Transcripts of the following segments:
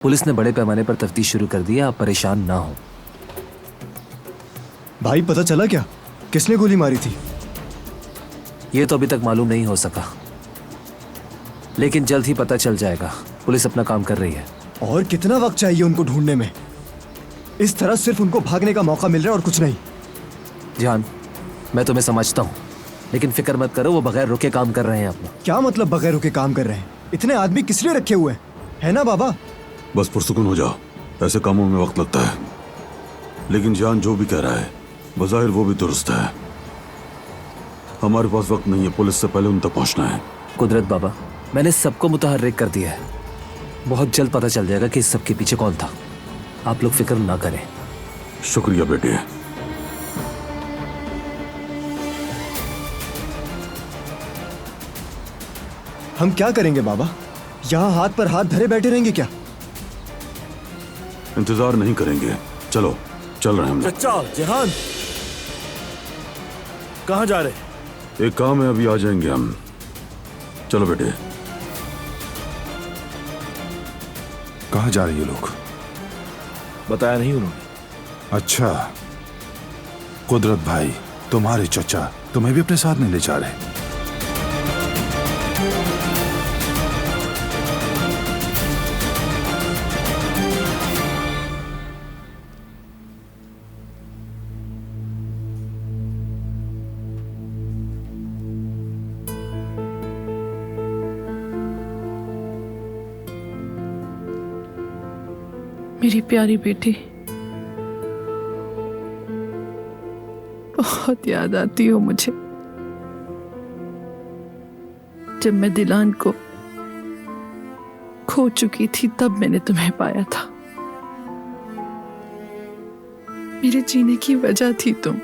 Police ने बड़े पैमाने पर तफ्तीश शुरू कर दी है, आप परेशान ना हो। भाई पता चला क्या किसने गोली मारी थी? ये तो अभी तक मालूम नहीं हो सका, लेकिन जल्द ही पता चल जाएगा। पुलिस अपना काम कर रही है। और कितना वक्त चाहिए उनको ढूंढने में? इस तरह सिर्फ उनको भागने का मौका मिल रहा है और कुछ नहीं। जान, मैं तुम्हें समझता हूँ, लेकिन फिक्र मत करो, वो बगैर रुके काम कर रहे हैं अपना। क्या मतलब बगैर रुके काम कर रहे हैं? इतने आदमी किस लिए रखे हुए हैं, है ना बाबा? बस पुरसुकून हो जाओ, ऐसे कामों में वक्त लगता है। लेकिन जान जो भी कह रहा है बज़ाहिर वो भी दुरुस्त है। हमारे पास वक्त नहीं है, पुलिस से पहले उन तक पहुंचना है। कुदरत बाबा, मैंने सबको मुतहर्रिक कर दिया है। बहुत जल्द पता चल जाएगा कि इस सब के पीछे कौन था। आप लोग फिक्र ना करें। शुक्रिया बेटे। हम क्या करेंगे बाबा? यहाँ हाथ पर हाथ धरे बैठे रहेंगे क्या? इंतजार नहीं करेंगे, चलो चल रहे हैं हम। चचा, जेहान कहाँ जा रहे? एक काम है, अभी आ जाएंगे हम। चलो बेटे। कहाँ जा रहे ये लोग? बताया नहीं उन्होंने। अच्छा, कुदरत भाई तुम्हारे चचा तुम्हें भी अपने साथ नहीं ले जा रहे? मेरी प्यारी बेटी, बहुत याद आती हो मुझे। जब मैं दिलान को खो चुकी थी तब मैंने तुम्हें पाया था। मेरे जीने की वजह थी तुम।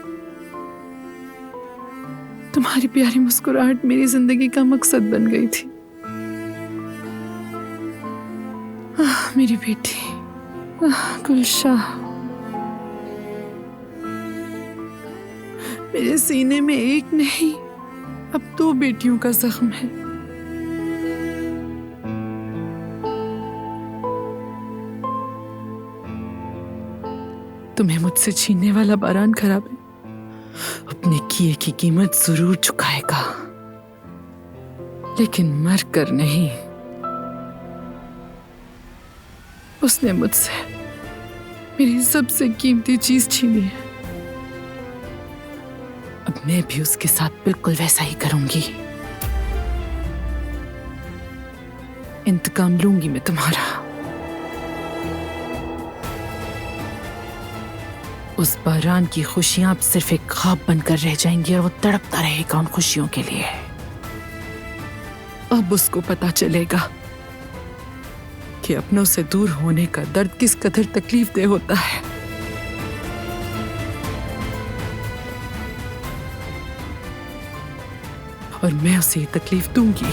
तुम्हारी प्यारी मुस्कुराहट मेरी जिंदगी का मकसद बन गई थी। मेरी बेटी गुलशाह, मेरे सीने में एक नहीं अब 2 बेटियों का जख्म है। तुम्हें मुझसे छीनने वाला बारान खराब है, अपने किए की कीमत जरूर चुकाएगा, लेकिन मर कर नहीं। उसने मुझसे मेरी सबसे कीमती चीज छीनी है। अब मैं भी उसके साथ बिल्कुल वैसा ही करूंगी। इंतकाम लूंगी मैं तुम्हारा। उस बारान की खुशियां अब सिर्फ एक ख्वाब बनकर रह जाएंगी और वो तड़पता रहेगा उन खुशियों के लिए। अब उसको पता चलेगा कि अपनों से दूर होने का दर्द किस कदर तकलीफ दे होता है। और मैं उसे ये तकलीफ दूंगी।